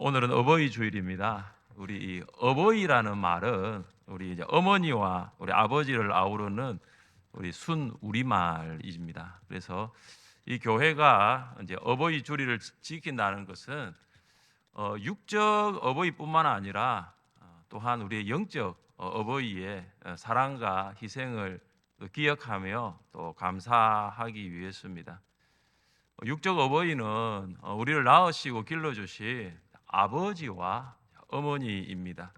오늘은 어버이 주일입니다. 우리 이 어버이라는 말은 우리 이제 어머니와 우리 아버지를 아우르는 우리 순 우리말입니다. 그래서 이 교회가 이제 어버이 주일을 지킨다는 것은 육적 어버이뿐만 아니라 또한 우리의 영적 어버이의 사랑과 희생을 기억하며 또 감사하기 위해서입니다. 육적 어버이는 우리를 낳으시고 길러주신 아버지와 어머니입니다.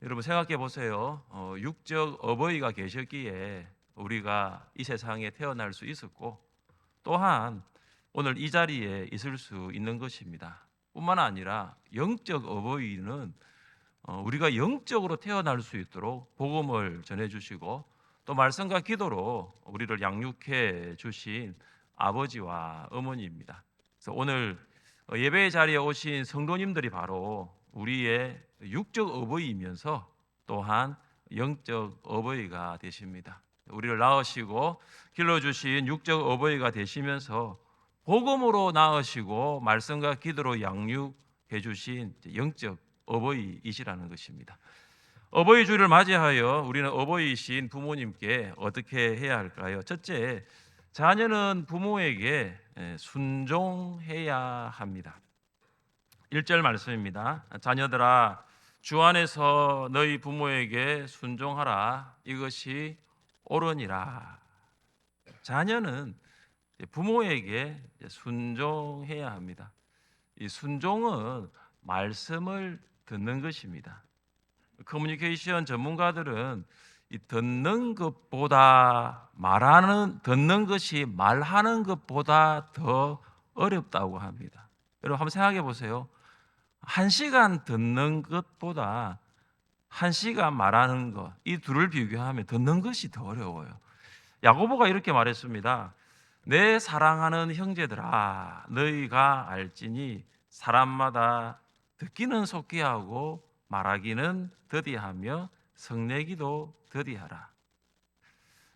여러분 생각해 보세요. 육적 어버이가 계셨기에 우리가 이 세상에 태어날 수 있었고 또한 오늘 이 자리에 있을 수 있는 것입니다. 뿐만 아니라 영적 어버이는 우리가 영적으로 태어날 수 있도록 복음을 전해주시고 또 말씀과 기도로 우리를 양육해 주신 아버지와 어머니입니다. 그래서 오늘 예배 자리에 오신 성도님들이 바로 우리의 육적 어버이이면서 또한 영적 어버이가 되십니다. 우리를 낳으시고 길러주신 육적 어버이가 되시면서 복음으로 낳으시고 말씀과 기도로 양육해 주신 영적 어버이이시라는 것입니다. 어버이 주일을 맞이하여 우리는 어버이이신 부모님께 어떻게 해야 할까요? 첫째, 자녀는 부모에게 순종해야 합니다. 1절 말씀입니다. 자녀들아 주 안에서 너희 부모에게 순종하라. 이것이 옳으니라. 자녀는 부모에게 순종해야 합니다. 이 순종은 말씀을 듣는 것입니다. 커뮤니케이션 전문가들은 이 듣는 것보다 듣는 것이 말하는 것보다 더 어렵다고 합니다. 여러분 한번 생각해 보세요. 1시간 듣는 것보다 1시간 말하는 것, 이 둘을 비교하면 듣는 것이 더 어려워요. 야고보가 이렇게 말했습니다. 내 사랑하는 형제들아, 너희가 알지니 사람마다 듣기는 속히 하고 말하기는 더디하며 성내기도 더디하라.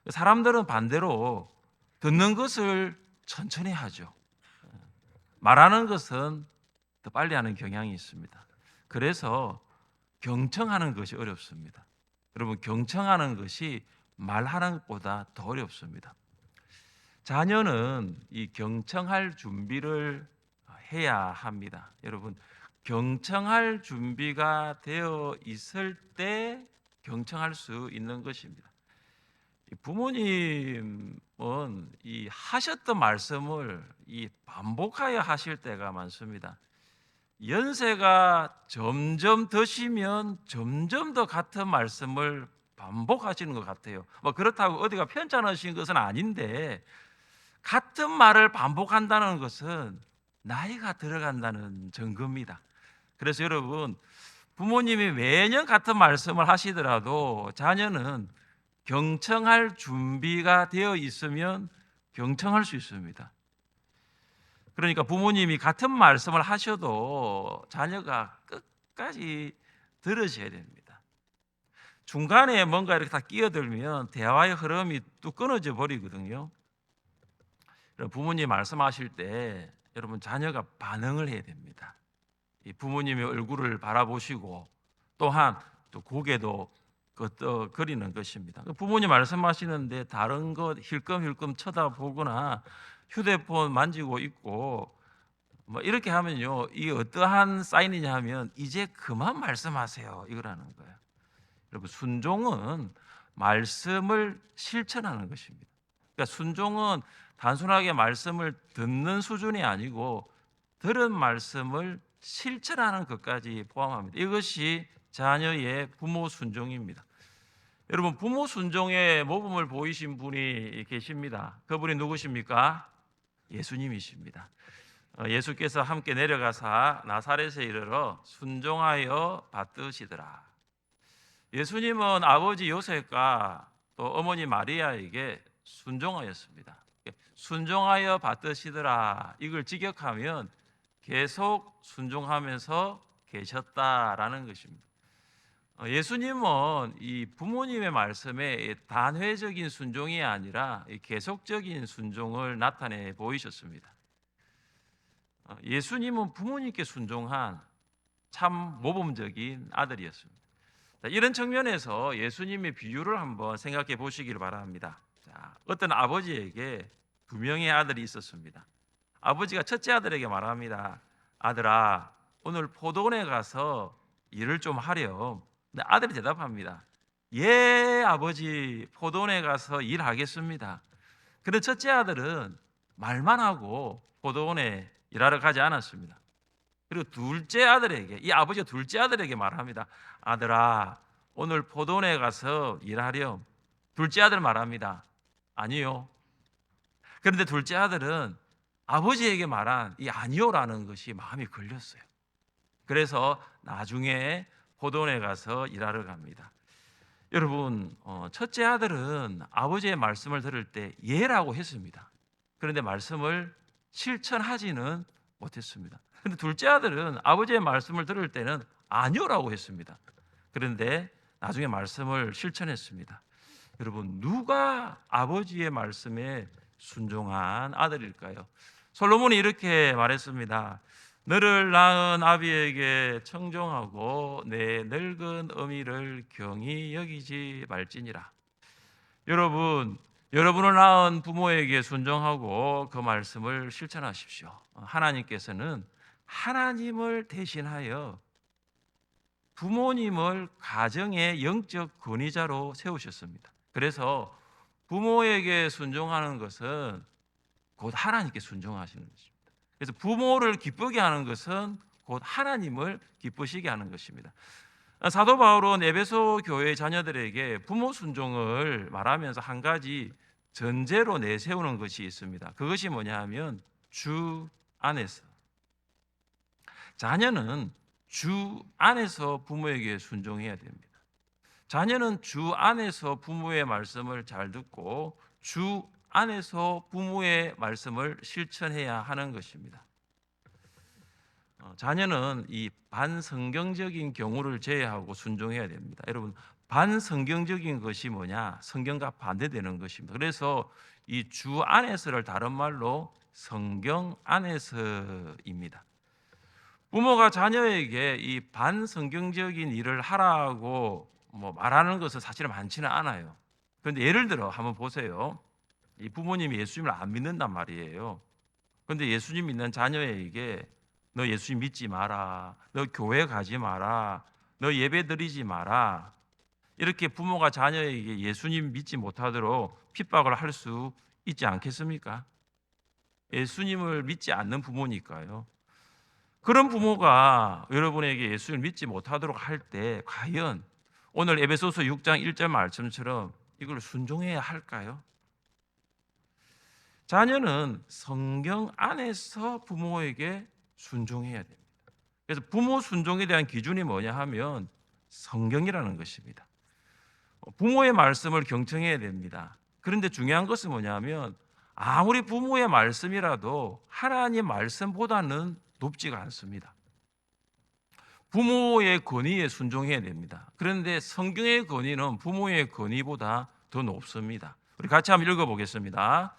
사람들은 반대로 듣는 것을 천천히 하죠. 말하는 것은 더 빨리 하는 경향이 있습니다. 그래서 경청하는 것이 어렵습니다. 여러분, 경청하는 것이 말하는 것보다 더 어렵습니다. 자녀는 이 경청할 준비를 해야 합니다. 여러분, 경청할 준비가 되어 있을 때 경청할 수 있는 것입니다. 부모님은 이 하셨던 말씀을 이 반복하여 하실 때가 많습니다. 연세가 점점 드시면 점점 더 같은 말씀을 반복하시는 것 같아요. 뭐 그렇다고 어디가 편찮으신 것은 아닌데 같은 말을 반복한다는 것은 나이가 들어간다는 증거입니다. 그래서 여러분, 부모님이 매년 같은 말씀을 하시더라도 자녀는 경청할 준비가 되어 있으면 경청할 수 있습니다. 그러니까 부모님이 같은 말씀을 하셔도 자녀가 끝까지 들으셔야 됩니다. 중간에 뭔가 이렇게 다 끼어들면 대화의 흐름이 뚝 끊어져 버리거든요. 부모님 말씀하실 때 여러분 자녀가 반응을 해야 됩니다. 부모님의 얼굴을 바라보시고 또한 또 고개도 끄덕거리는 것입니다. 부모님 말씀하시는데 다른 것 힐끔힐끔 쳐다보거나 휴대폰 만지고 있고 뭐 이렇게 하면요, 이 어떠한 사인이냐 하면 이제 그만 말씀하세요 이거라는 거예요. 여러분, 순종은 말씀을 실천하는 것입니다. 그러니까 순종은 단순하게 말씀을 듣는 수준이 아니고 들은 말씀을 실천하는 것까지 포함합니다. 이것이 자녀의 부모 순종입니다. 여러분, 부모 순종의 모범을 보이신 분이 계십니다. 그분이 누구십니까? 예수님이십니다. 예수께서 함께 내려가사 나사렛에 이르러 순종하여 받드시더라. 예수님은 아버지 요셉과 또 어머니 마리아에게 순종하였습니다. 순종하여 받드시더라, 이걸 직역하면 계속 순종하면서 계셨다라는 것입니다. 예수님은 이 부모님의 말씀에 단회적인 순종이 아니라 계속적인 순종을 나타내 보이셨습니다. 예수님은 부모님께 순종한 참 모범적인 아들이었습니다. 자, 이런 측면에서 예수님의 비유를 한번 생각해 보시길 바랍니다. 자, 어떤 아버지에게 두 명의 아들이 있었습니다. 아버지가 첫째 아들에게 말합니다. 아들아, 오늘 포도원에 가서 일을 좀 하렴. 근데 아들이 대답합니다. 예, 아버지, 포도원에 가서 일하겠습니다. 그런데 첫째 아들은 말만 하고 포도원에 일하러 가지 않았습니다. 그리고 둘째 아들에게, 이 아버지가 둘째 아들에게 말합니다. 아들아, 오늘 포도원에 가서 일하렴. 둘째 아들 말합니다. 아니요. 그런데 둘째 아들은 아버지에게 말한 이 아니요라는 것이 마음이 걸렸어요. 그래서 나중에 포도원에 가서 일하러 갑니다. 여러분, 첫째 아들은 아버지의 말씀을 들을 때 예라고 했습니다. 그런데 말씀을 실천하지는 못했습니다. 그런데 둘째 아들은 아버지의 말씀을 들을 때는 아니요라고 했습니다. 그런데 나중에 말씀을 실천했습니다. 여러분, 누가 아버지의 말씀에 순종한 아들일까요? 솔로몬이 이렇게 말했습니다. 너를 낳은 아비에게 청종하고 내 늙은 어미를 경히 여기지 말지니라. 여러분을 낳은 부모에게 순종하고 그 말씀을 실천하십시오. 하나님께서는 하나님을 대신하여 부모님을 가정의 영적 권위자로 세우셨습니다. 그래서 부모에게 순종하는 것은 곧 하나님께 순종하시는 것입니다. 그래서 부모를 기쁘게 하는 것은 곧 하나님을 기쁘시게 하는 것입니다. 사도 바울은 에베소 교회 자녀들에게 부모 순종을 말하면서 한 가지 전제로 내세우는 것이 있습니다. 그것이 뭐냐 하면 주 안에서, 자녀는 주 안에서 부모에게 순종해야 됩니다. 자녀는 주 안에서 부모의 말씀을 잘 듣고 주 안에서 부모의 말씀을 실천해야 하는 것입니다. 자녀는 이 반성경적인 경우를 제외하고 순종해야 됩니다. 여러분, 반성경적인 것이 뭐냐? 성경과 반대되는 것입니다. 그래서 이 주 안에서를 다른 말로 성경 안에서입니다. 부모가 자녀에게 이 반성경적인 일을 하라고 말하는 것은 사실은 많지는 않아요. 그런데 예를 들어 한번 보세요. 이 부모님이 예수님을 안 믿는단 말이에요. 그런데 예수님 믿는 자녀에게 너 예수님 믿지 마라, 너 교회 가지 마라, 너 예배 드리지 마라, 이렇게 부모가 자녀에게 예수님 믿지 못하도록 핍박을 할 수 있지 않겠습니까? 예수님을 믿지 않는 부모니까요. 그런 부모가 여러분에게 예수를 믿지 못하도록 할 때 과연 오늘 에베소서 6장 1절 말씀처럼 이걸 순종해야 할까요? 자녀는 성경 안에서 부모에게 순종해야 됩니다. 그래서 부모 순종에 대한 기준이 뭐냐 하면 성경이라는 것입니다. 부모의 말씀을 경청해야 됩니다. 그런데 중요한 것은 뭐냐면 아무리 부모의 말씀이라도 하나님 말씀보다는 높지가 않습니다. 부모의 권위에 순종해야 됩니다. 그런데 성경의 권위는 부모의 권위보다 더 높습니다. 우리 같이 한번 읽어보겠습니다.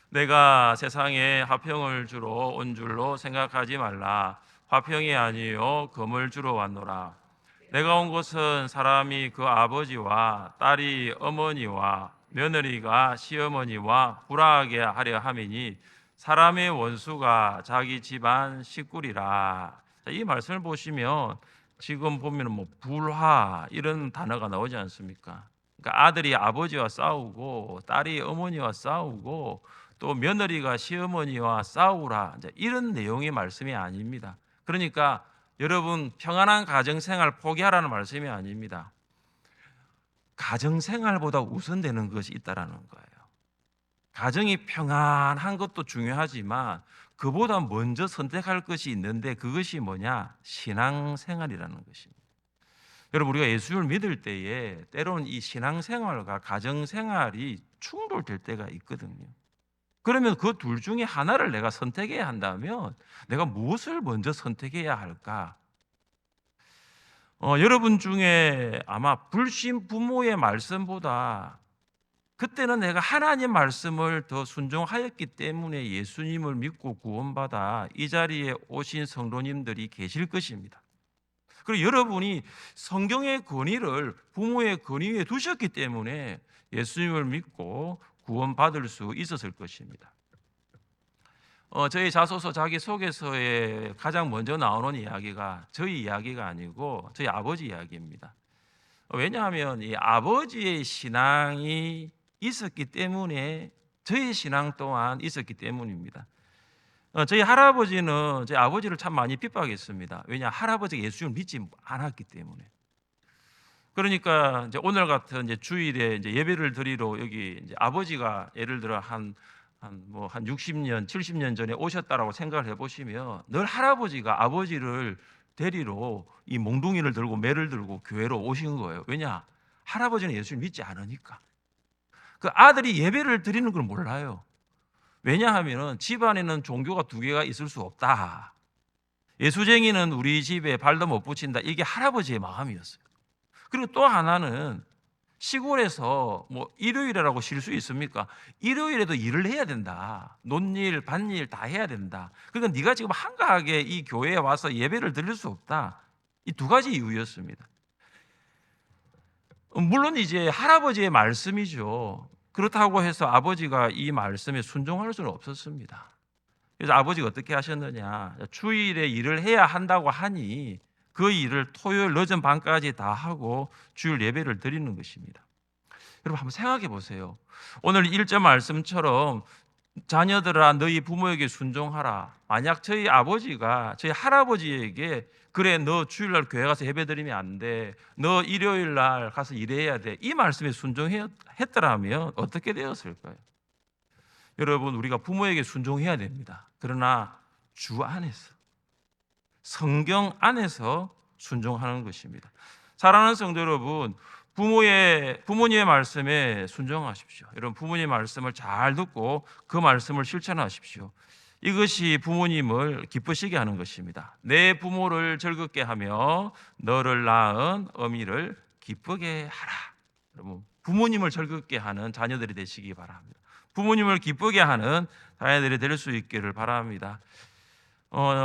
내가 세상에 화평을 주러 온 줄로 생각하지 말라. 화평이 아니요 검을 주러 왔노라. 내가 온 것은 사람이 그 아버지와 딸이 어머니와 며느리가 시어머니와 불화하게 하려 함이니 사람의 원수가 자기 집안 식구리라. 이 말씀을 보시면 지금 보면 불화 이런 단어가 나오지 않습니까? 그러니까 아들이 아버지와 싸우고 딸이 어머니와 싸우고 또 며느리가 시어머니와 싸우라, 이런 내용의 말씀이 아닙니다. 그러니까 여러분 평안한 가정생활 포기하라는 말씀이 아닙니다. 가정생활보다 우선되는 것이 있다라는 거예요. 가정이 평안한 것도 중요하지만 그보다 먼저 선택할 것이 있는데 그것이 뭐냐? 신앙생활이라는 것입니다. 여러분, 우리가 예수를 믿을 때에 때로는 이 신앙생활과 가정생활이 충돌될 때가 있거든요. 그러면 그 둘 중에 하나를 내가 선택해야 한다면 내가 무엇을 먼저 선택해야 할까? 여러분 중에 아마 불신 부모의 말씀보다 그때는 내가 하나님 말씀을 더 순종하였기 때문에 예수님을 믿고 구원받아 이 자리에 오신 성도님들이 계실 것입니다. 그리고 여러분이 성경의 권위를 부모의 권위 위에 두셨기 때문에 예수님을 믿고 구원받을 수 있었을 것입니다. 저희 자소서 자기소개서에 가장 먼저 나오는 이야기가 저희 이야기가 아니고 저희 아버지 이야기입니다. 왜냐하면 이 아버지의 신앙이 있었기 때문에 저희 신앙 또한 있었기 때문입니다. 저희 할아버지는 저희 아버지를 참 많이 핍박했습니다. 왜냐, 할아버지가 예수님을 믿지 않았기 때문에. 그러니까 이제 오늘 같은 이제 주일에 이제 예배를 드리러 여기 이제 아버지가 예를 들어 한 60년, 70년 전에 오셨다라고 생각을 해보시면 늘 할아버지가 아버지를 데리러 이 몽둥이를 들고 매를 들고 교회로 오신 거예요. 왜냐? 할아버지는 예수를 믿지 않으니까. 그 아들이 예배를 드리는 걸 몰라요. 왜냐하면 집안에는 종교가 두 개가 있을 수 없다. 예수쟁이는 우리 집에 발도 못 붙인다. 이게 할아버지의 마음이었어요. 그리고 또 하나는 시골에서 뭐 일요일이라고 쉴 수 있습니까? 일요일에도 일을 해야 된다. 논일, 밭일 다 해야 된다. 그러니까 네가 지금 한가하게 이 교회에 와서 예배를 드릴 수 없다. 이 두 가지 이유였습니다. 물론 이제 할아버지의 말씀이죠. 그렇다고 해서 아버지가 이 말씀에 순종할 수는 없었습니다. 그래서 아버지가 어떻게 하셨느냐? 주일에 일을 해야 한다고 하니 그 일을 토요일 늦은 밤까지 다 하고 주일 예배를 드리는 것입니다. 여러분 한번 생각해 보세요. 오늘 1절 말씀처럼 자녀들아 너희 부모에게 순종하라. 만약 저희 아버지가 저희 할아버지에게 그래 너 주일날 교회 가서 예배 드리면 안 돼. 너 일요일날 가서 일해야 돼. 이 말씀에 순종했더라면 어떻게 되었을까요? 여러분 우리가 부모에게 순종해야 됩니다. 그러나 주 안에서 성경 안에서 순종하는 것입니다. 사랑하는 성도 여러분, 부모님의 말씀에 순종하십시오. 여러분 부모님의 말씀을 잘 듣고 그 말씀을 실천하십시오. 이것이 부모님을 기쁘시게 하는 것입니다. 내 부모를 즐겁게 하며 너를 낳은 어미를 기쁘게 하라. 여러분 부모님을 즐겁게 하는 자녀들이 되시기 바랍니다. 부모님을 기쁘게 하는 자녀들이 될 수 있기를 바랍니다.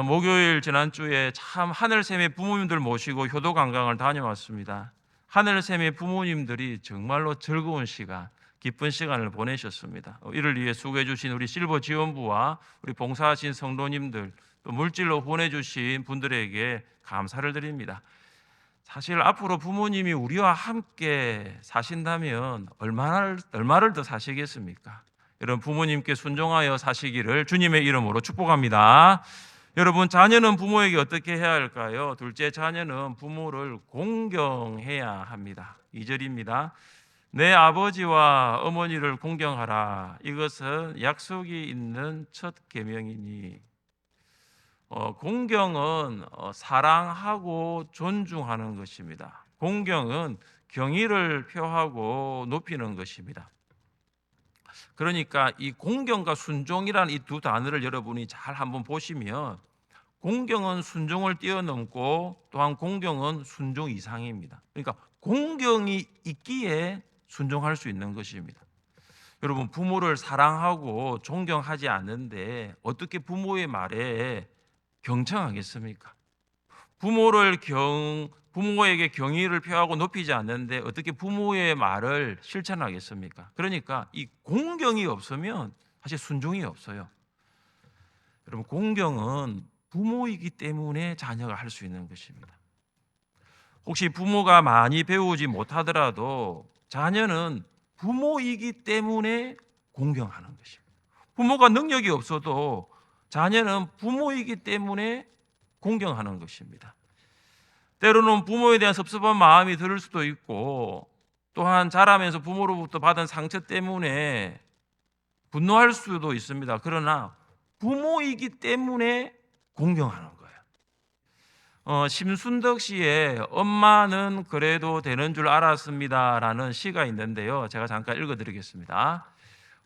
목요일 지난주에 참 하늘샘의 부모님들 모시고 효도 관광을 다녀왔습니다. 하늘샘의 부모님들이 정말로 즐거운 시간, 기쁜 시간을 보내셨습니다. 이를 위해 수고해 주신 우리 실버 지원부와 우리 봉사하신 성도님들, 또 물질로 후원해 주신 분들에게 감사를 드립니다. 사실 앞으로 부모님이 우리와 함께 사신다면 얼마를 더 사시겠습니까? 여러분 부모님께 순종하여 사시기를 주님의 이름으로 축복합니다. 여러분 자녀는 부모에게 어떻게 해야 할까요? 둘째, 자녀는 부모를 공경해야 합니다. 2절입니다. 내 아버지와 어머니를 공경하라. 이것은 약속이 있는 첫 계명이니. 공경은 사랑하고 존중하는 것입니다. 공경은 경의를 표하고 높이는 것입니다. 그러니까 이 공경과 순종이라는 이 두 단어를 여러분이 잘 한번 보시면 공경은 순종을 뛰어넘고 또한 공경은 순종 이상입니다. 그러니까 공경이 있기에 순종할 수 있는 것입니다. 여러분 부모를 사랑하고 존경하지 않는데 어떻게 부모의 말에 경청하겠습니까? 부모에게 경의를 표하고 높이지 않는데 어떻게 부모의 말을 실천하겠습니까? 그러니까 이 공경이 없으면 사실 순종이 없어요. 여러분 공경은 부모이기 때문에 자녀가 할 수 있는 것입니다. 혹시 부모가 많이 배우지 못하더라도 자녀는 부모이기 때문에 공경하는 것입니다. 부모가 능력이 없어도 자녀는 부모이기 때문에 공경하는 것입니다. 때로는 부모에 대한 섭섭한 마음이 들 수도 있고 또한 자라면서 부모로부터 받은 상처 때문에 분노할 수도 있습니다. 그러나 부모이기 때문에 공경하는 거예요. 심순덕 씨의 엄마는 그래도 되는 줄 알았습니다라는 시가 있는데요. 제가 잠깐 읽어드리겠습니다.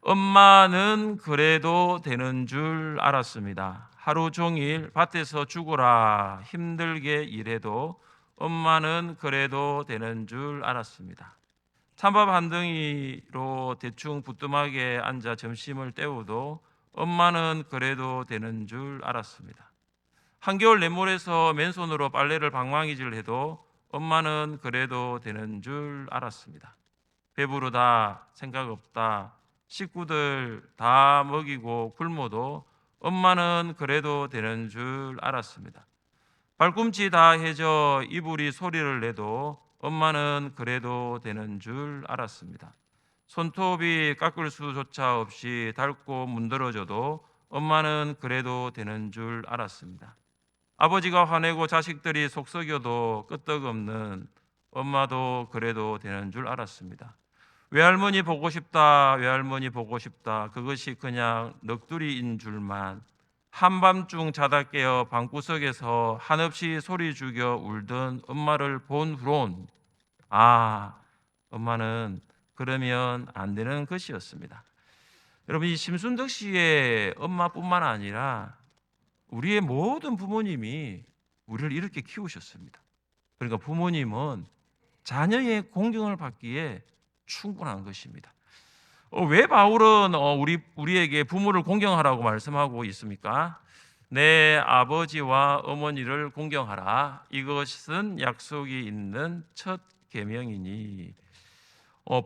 엄마는 그래도 되는 줄 알았습니다. 하루 종일 밭에서 죽어라 힘들게 일해도 엄마는 그래도 되는 줄 알았습니다. 찬밥 한 덩이로 대충 부뚜막에 앉아 점심을 때우도 엄마는 그래도 되는 줄 알았습니다. 한겨울 냇물에서 맨손으로 빨래를 방망이질 해도 엄마는 그래도 되는 줄 알았습니다. 배부르다, 생각 없다, 식구들 다 먹이고 굶어도 엄마는 그래도 되는 줄 알았습니다. 발꿈치 다 해져 이불이 소리를 내도 엄마는 그래도 되는 줄 알았습니다. 손톱이 깎을 수조차 없이 닳고 문드러져도 엄마는 그래도 되는 줄 알았습니다. 아버지가 화내고 자식들이 속썩여도 끄떡없는 엄마도 그래도 되는 줄 알았습니다. 외할머니 보고 싶다, 외할머니 보고 싶다. 그것이 그냥 넋두리인 줄만. 한밤중 자다 깨어 방구석에서 한없이 소리 죽여 울던 엄마를 본 후론 엄마는 그러면 안 되는 것이었습니다. 여러분, 이 심순덕 씨의 엄마뿐만 아니라 우리의 모든 부모님이 우리를 이렇게 키우셨습니다. 그러니까 부모님은 자녀의 공경을 받기에 충분한 것입니다. 왜 바울은 우리에게 부모를 공경하라고 말씀하고 있습니까? 내 아버지와 어머니를 공경하라. 이것은 약속이 있는 첫 계명이니.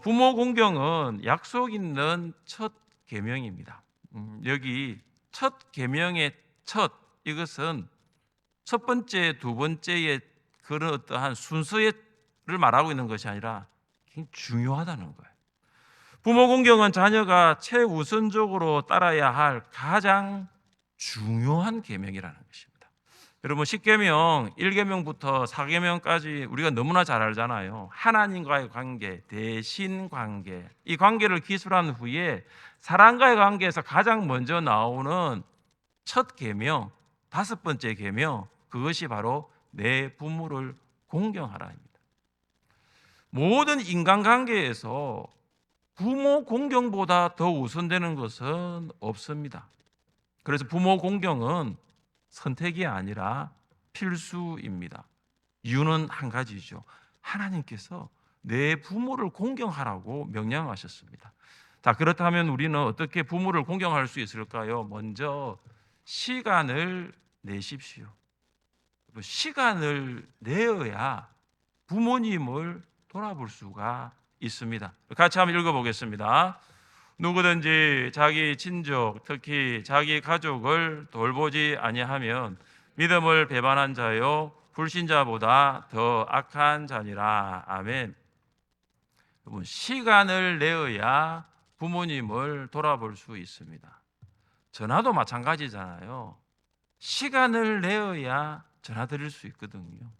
부모 공경은 약속 있는 첫 계명입니다. 여기 첫 계명의 첫, 이것은 첫 번째, 두 번째의 그런 어떠한 순서를 말하고 있는 것이 아니라 굉장히 중요하다는 거예요. 부모 공경은 자녀가 최우선적으로 따라야 할 가장 중요한 계명이라는 것입니다. 여러분, 10계명, 1계명부터 4계명까지 우리가 너무나 잘 알잖아요. 하나님과의 관계, 대신 관계. 이 관계를 기술한 후에 사람과의 관계에서 가장 먼저 나오는 첫 계명, 다섯 번째 계명, 그것이 바로 내 부모를 공경하라입니다. 모든 인간관계에서 부모 공경보다 더 우선되는 것은 없습니다. 그래서 부모 공경은 선택이 아니라 필수입니다. 이유는 한 가지죠. 하나님께서 내 부모를 공경하라고 명령하셨습니다. 자, 그렇다면 우리는 어떻게 부모를 공경할 수 있을까요? 먼저 시간을 내십시오. 시간을 내어야 부모님을 돌아볼 수가 있습니다. 같이 한번 읽어보겠습니다. 누구든지 자기 친족, 특히 자기 가족을 돌보지 아니하면 믿음을 배반한 자요 불신자보다 더 악한 자니라. 아멘. 여러분, 시간을 내어야 부모님을 돌아볼 수 있습니다. 전화도 마찬가지잖아요. 시간을 내어야 전화 드릴 수 있거든요.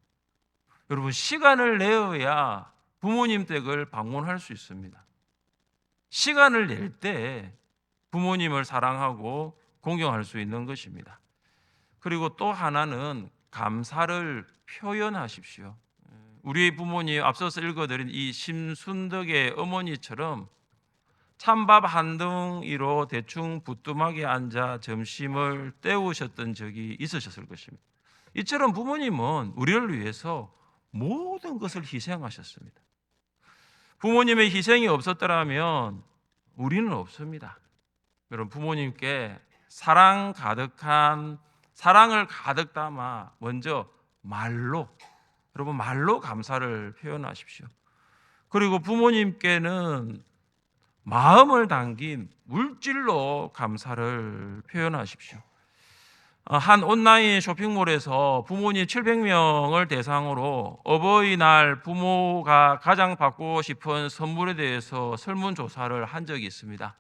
여러분, 시간을 내어야 부모님 댁을 방문할 수 있습니다. 시간을 낼 때 부모님을 사랑하고 공경할 수 있는 것입니다. 그리고 또 하나는 감사를 표현하십시오. 우리 부모님, 앞서서 읽어드린 이 심순덕의 어머니처럼 찬밥 한 덩이로 대충 부뚜막에 앉아 점심을 때우셨던 적이 있으셨을 것입니다. 이처럼 부모님은 우리를 위해서 모든 것을 희생하셨습니다. 부모님의 희생이 없었더라면 우리는 없습니다. 여러분, 부모님께 사랑을 가득 담아 먼저 말로 감사를 표현하십시오. 그리고 부모님께는 마음을 담긴 물질로 감사를 표현하십시오. 한 온라인 쇼핑몰에서 부모님 700명을 대상으로 어버이날 부모가 가장 받고 싶은 선물에 대해서 설문조사를 한 적이 있습니다.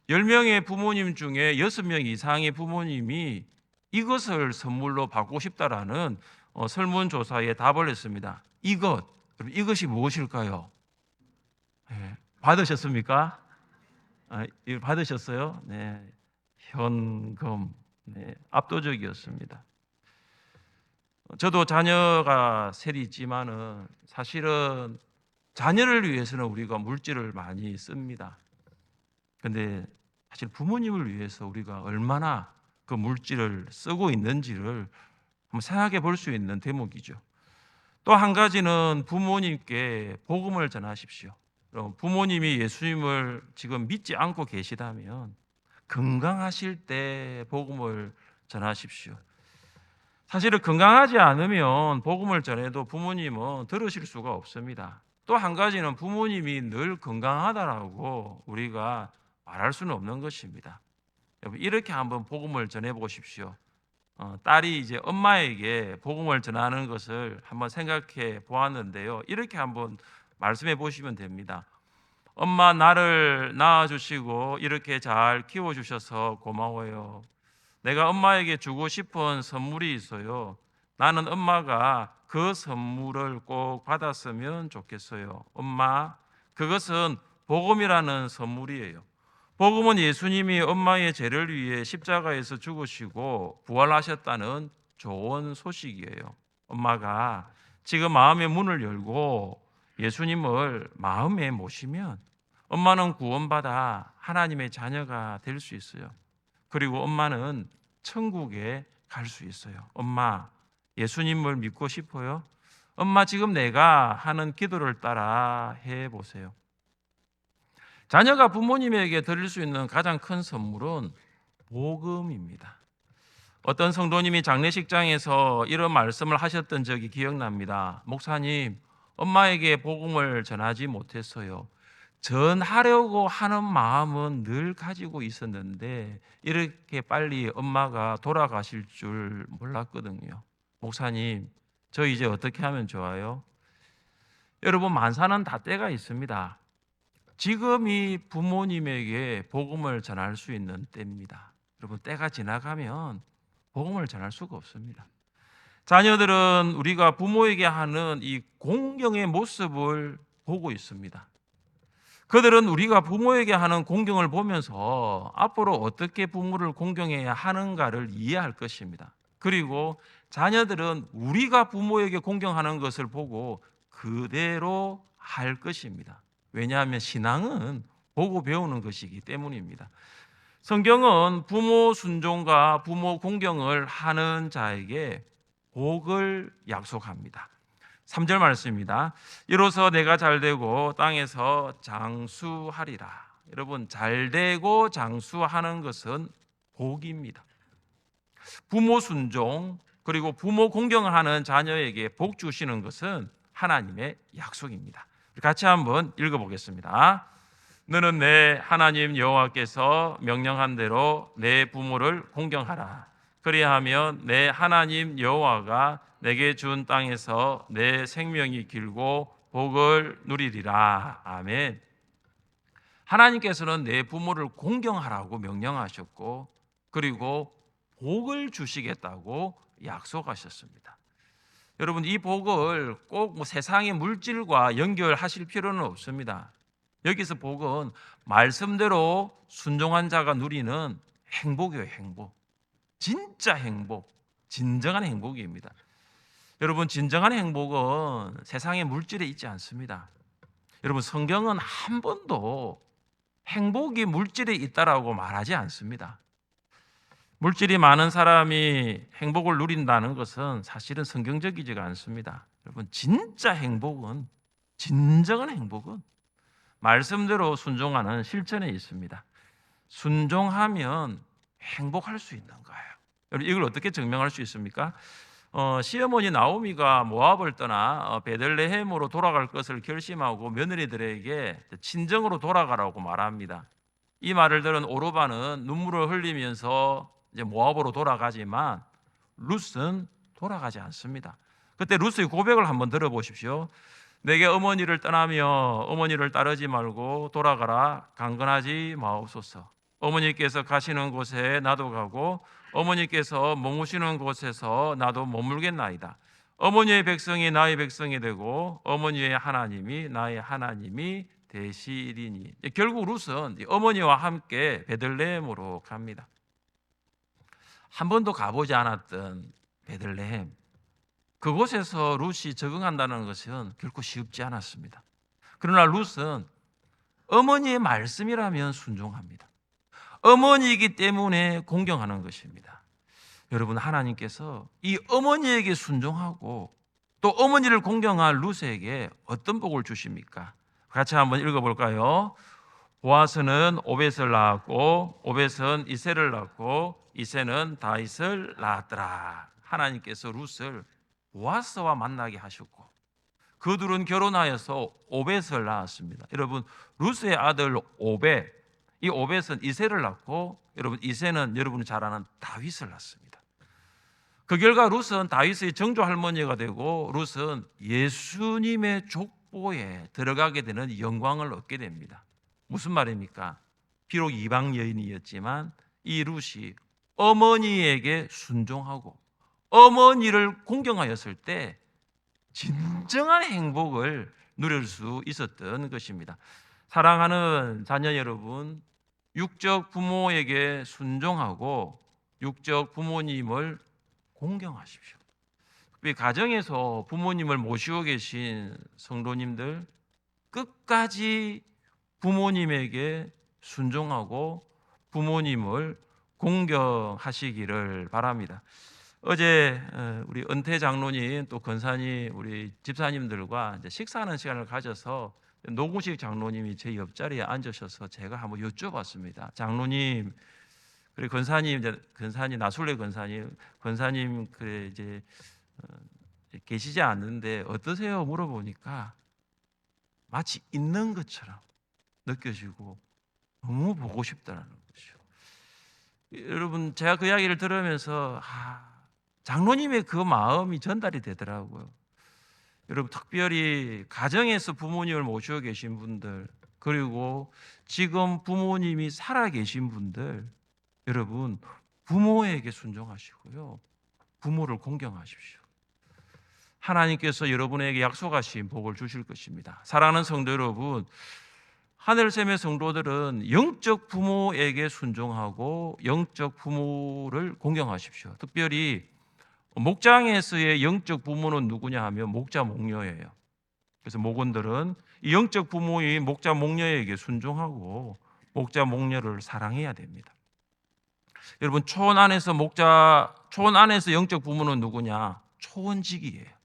10명의 부모님 중에 6명 이상의 부모님이 이것을 선물로 받고 싶다라는 설문조사에 답을 했습니다. 이것이 무엇일까요? 받으셨습니까? 이걸 받으셨어요? 네, 현금. 네, 압도적이었습니다. 저도 자녀가 셋이 있지만은 사실은 자녀를 위해서는 우리가 물질을 많이 씁니다. 그런데 사실 부모님을 위해서 우리가 얼마나 그 물질을 쓰고 있는지를 한번 생각해 볼 수 있는 대목이죠. 또 한 가지는 부모님께 복음을 전하십시오. 부모님이 예수님을 지금 믿지 않고 계시다면 건강하실 때 복음을 전하십시오. 사실은 건강하지 않으면 복음을 전해도 부모님은 들으실 수가 없습니다. 또 한 가지는 부모님이 늘 건강하다라고 우리가 말할 수는 없는 것입니다. 여러분, 이렇게 한번 복음을 전해 보십시오. 딸이 이제 엄마에게 복음을 전하는 것을 한번 생각해 보았는데요. 이렇게 한번 말씀해 보시면 됩니다. 엄마, 나를 낳아주시고 이렇게 잘 키워주셔서 고마워요. 내가 엄마에게 주고 싶은 선물이 있어요. 나는 엄마가 그 선물을 꼭 받았으면 좋겠어요. 엄마, 그것은 복음이라는 선물이에요. 복음은 예수님이 엄마의 죄를 위해 십자가에서 죽으시고 부활하셨다는 좋은 소식이에요. 엄마가 지금 마음의 문을 열고 예수님을 마음에 모시면 엄마는 구원받아 하나님의 자녀가 될 수 있어요. 그리고 엄마는 천국에 갈 수 있어요. 엄마, 예수님을 믿고 싶어요? 엄마, 지금 내가 하는 기도를 따라 해보세요. 자녀가 부모님에게 드릴 수 있는 가장 큰 선물은 복음입니다. 어떤 성도님이 장례식장에서 이런 말씀을 하셨던 적이 기억납니다. 목사님, 엄마에게 복음을 전하지 못했어요. 전하려고 하는 마음은 늘 가지고 있었는데 이렇게 빨리 엄마가 돌아가실 줄 몰랐거든요. 목사님, 저 이제 어떻게 하면 좋아요? 여러분, 만사는 다 때가 있습니다. 지금이 부모님에게 복음을 전할 수 있는 때입니다. 여러분, 때가 지나가면 복음을 전할 수가 없습니다. 자녀들은 우리가 부모에게 하는 이 공경의 모습을 보고 있습니다. 그들은 우리가 부모에게 하는 공경을 보면서 앞으로 어떻게 부모를 공경해야 하는가를 이해할 것입니다. 그리고 자녀들은 우리가 부모에게 공경하는 것을 보고 그대로 할 것입니다. 왜냐하면 신앙은 보고 배우는 것이기 때문입니다. 성경은 부모 순종과 부모 공경을 하는 자에게 복을 약속합니다. 3절 말씀입니다. 이로써 내가 잘되고 땅에서 장수하리라. 여러분, 잘되고 장수하는 것은 복입니다. 부모 순종 그리고 부모 공경을 하는 자녀에게 복 주시는 것은 하나님의 약속입니다. 같이 한번 읽어보겠습니다. 너는 내 하나님 여호와께서 명령한 대로 내 부모를 공경하라. 그리하면 내 하나님 여호와가 내게 준 땅에서 내 생명이 길고 복을 누리리라. 아멘. 하나님께서는 내 부모를 공경하라고 명령하셨고 그리고 복을 주시겠다고 약속하셨습니다. 여러분, 이 복을 꼭 세상의 물질과 연결하실 필요는 없습니다. 여기서 복은 말씀대로 순종한 자가 누리는 행복이에요. 행복. 진짜 행복, 진정한 행복입니다. 여러분, 진정한 행복은 세상의 물질에 있지 않습니다. 여러분, 성경은 한 번도 행복이 물질에 있다라고 말하지 않습니다. 물질이 많은 사람이 행복을 누린다는 것은 사실은 성경적이지가 않습니다. 여러분, 진짜 행복은, 진정한 행복은 말씀대로 순종하는 실천에 있습니다. 순종하면 행복할 수 있는 거예요. 여러분, 이걸 어떻게 증명할 수 있습니까? 시어머니 나오미가 모압을 떠나 베들레헴으로 돌아갈 것을 결심하고 며느리들에게 친정으로 돌아가라고 말합니다. 이 말을 들은 오르바는 눈물을 흘리면서 이제 모압으로 돌아가지만 룻은 돌아가지 않습니다. 그때 룻의 고백을 한번 들어보십시오. 내게 어머니를 떠나며 어머니를 따르지 말고 돌아가라. 강건하지 마옵소서. 어머니께서 가시는 곳에 나도 가고 어머니께서 머무시는 곳에서 나도 머물겠나이다. 어머니의 백성이 나의 백성이 되고 어머니의 하나님이 나의 하나님이 되시리니. 결국 룻은 어머니와 함께 베들레헴으로 갑니다. 한 번도 가보지 않았던 베들레헴, 그곳에서 룻이 적응한다는 것은 결코 쉽지 않았습니다. 그러나 룻은 어머니의 말씀이라면 순종합니다. 어머니이기 때문에 공경하는 것입니다. 여러분, 하나님께서 이 어머니에게 순종하고 또 어머니를 공경할 룻에게 어떤 복을 주십니까? 같이 한번 읽어볼까요? 보아스는 오벳을 낳았고 오벳은 이새를 낳고 이새는 다윗을 낳았더라. 하나님께서 룻을 보아스와 만나게 하셨고 그 둘은 결혼하여서 오벳을 낳았습니다. 여러분, 룻의 아들 오벳, 이 오벳은 이새를 낳고 여러분 이새는 여러분이 잘 아는 다윗을 낳습니다. 그 결과 룻은 다윗의 정조 할머니가 되고 룻은 예수님의 족보에 들어가게 되는 영광을 얻게 됩니다. 무슨 말입니까? 비록 이방 여인이었지만 이 룻이 어머니에게 순종하고 어머니를 공경하였을 때 진정한 행복을 누릴 수 있었던 것입니다. 사랑하는 자녀 여러분, 육적 부모에게 순종하고 육적 부모님을 공경하십시오. 특히 가정에서 부모님을 모시고 계신 성도님들 끝까지 부모님에게 순종하고 부모님을 공경하시기를 바랍니다. 어제 우리 은퇴 장로님 또 권사님 우리 집사님들과 이제 식사하는 시간을 가져서 노구식 장로님이 제 옆자리에 앉으셔서 제가 한번 여쭤봤습니다. 장로님, 그리고 권사님, 이제 권사님 나술래 권사님 그래 이제 계시지 않는데 어떠세요? 물어보니까 마치 있는 것처럼 느껴지고 너무 보고 싶다는 것이죠. 여러분, 제가 그 이야기를 들으면서 장로님의 그 마음이 전달이 되더라고요. 여러분, 특별히 가정에서 부모님을 모시고 계신 분들, 그리고 지금 부모님이 살아 계신 분들, 여러분 부모에게 순종하시고요, 부모를 공경하십시오. 하나님께서 여러분에게 약속하신 복을 주실 것입니다. 사랑하는 성도 여러분, 하늘샘의 성도들은 영적 부모에게 순종하고 영적 부모를 공경하십시오. 특별히 목장에서의 영적 부모는 누구냐 하면 목자 목녀예요. 그래서 목원들은 이 영적 부모인 목자 목녀에게 순종하고 목자 목녀를 사랑해야 됩니다. 여러분, 초원 안에서 영적 부모는 누구냐? 초원직이에요.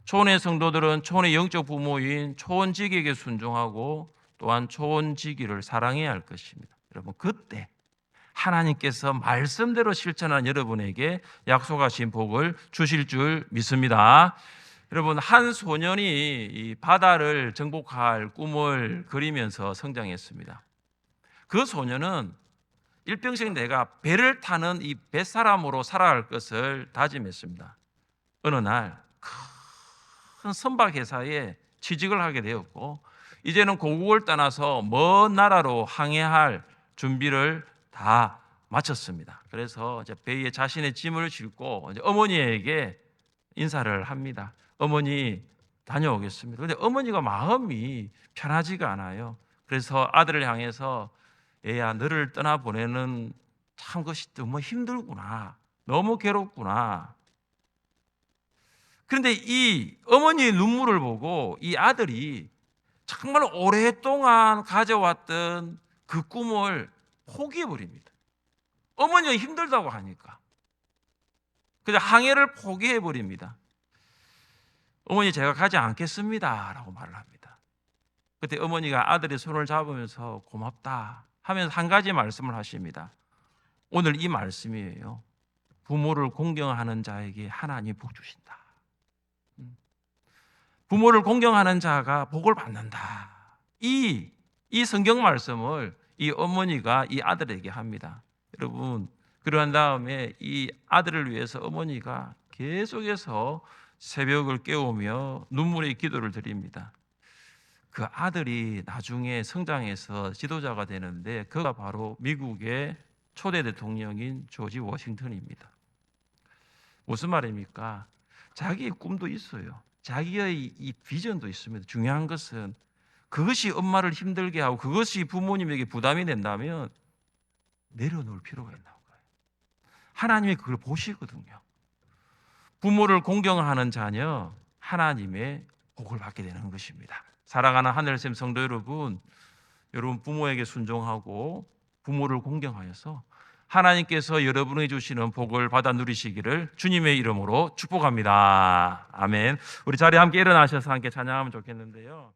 초원의 성도들은 초원의 영적 부모인 초원직에게 순종하고 또한 초원지기를 사랑해야 할 것입니다. 여러분, 그때 하나님께서 말씀대로 실천한 여러분에게 약속하신 복을 주실 줄 믿습니다. 여러분, 한 소년이 이 바다를 정복할 꿈을 그리면서 성장했습니다. 그 소년은 일평생 내가 배를 타는 이 뱃사람으로 살아갈 것을 다짐했습니다. 어느 날 큰 선박회사에 취직을 하게 되었고 이제는 고국을 떠나서 먼 나라로 항해할 준비를 다 마쳤습니다. 그래서 이제 배에 자신의 짐을 싣고 이제 어머니에게 인사를 합니다. 어머니, 다녀오겠습니다. 그런데 어머니가 마음이 편하지가 않아요. 그래서 아들을 향해서 얘야, 너를 떠나보내는 참 것이 너무 힘들구나, 너무 괴롭구나. 그런데 이 어머니의 눈물을 보고 이 아들이 정말 오랫동안 가져왔던 그 꿈을 포기해버립니다. 어머니가 힘들다고 하니까 그래서 항해를 포기해버립니다. 어머니, 제가 가지 않겠습니다 라고 말을 합니다. 그때 어머니가 아들의 손을 잡으면서 고맙다 하면서 한 가지 말씀을 하십니다. 오늘 이 말씀이에요. 부모를 공경하는 자에게 하나님이 복 주신다. 부모를 공경하는 자가 복을 받는다. 이 성경 말씀을 이 어머니가 이 아들에게 합니다. 여러분, 그러한 다음에 이 아들을 위해서 어머니가 계속해서 새벽을 깨우며 눈물의 기도를 드립니다. 그 아들이 나중에 성장해서 지도자가 되는데 그가 바로 미국의 초대 대통령인 조지 워싱턴입니다. 무슨 말입니까? 자기의 꿈도 있어요. 자기의 이 비전도 있습니다. 중요한 것은 그것이 엄마를 힘들게 하고 그것이 부모님에게 부담이 된다면 내려놓을 필요가 있는 거예요. 하나님이 그걸 보시거든요. 부모를 공경하는 자녀, 하나님의 복을 받게 되는 것입니다. 사랑하는 하늘샘 성도 여러분, 여러분 부모에게 순종하고 부모를 공경하여서 하나님께서 여러분이 주시는 복을 받아 누리시기를 주님의 이름으로 축복합니다. 아멘. 우리 자리에 함께 일어나셔서 함께 찬양하면 좋겠는데요.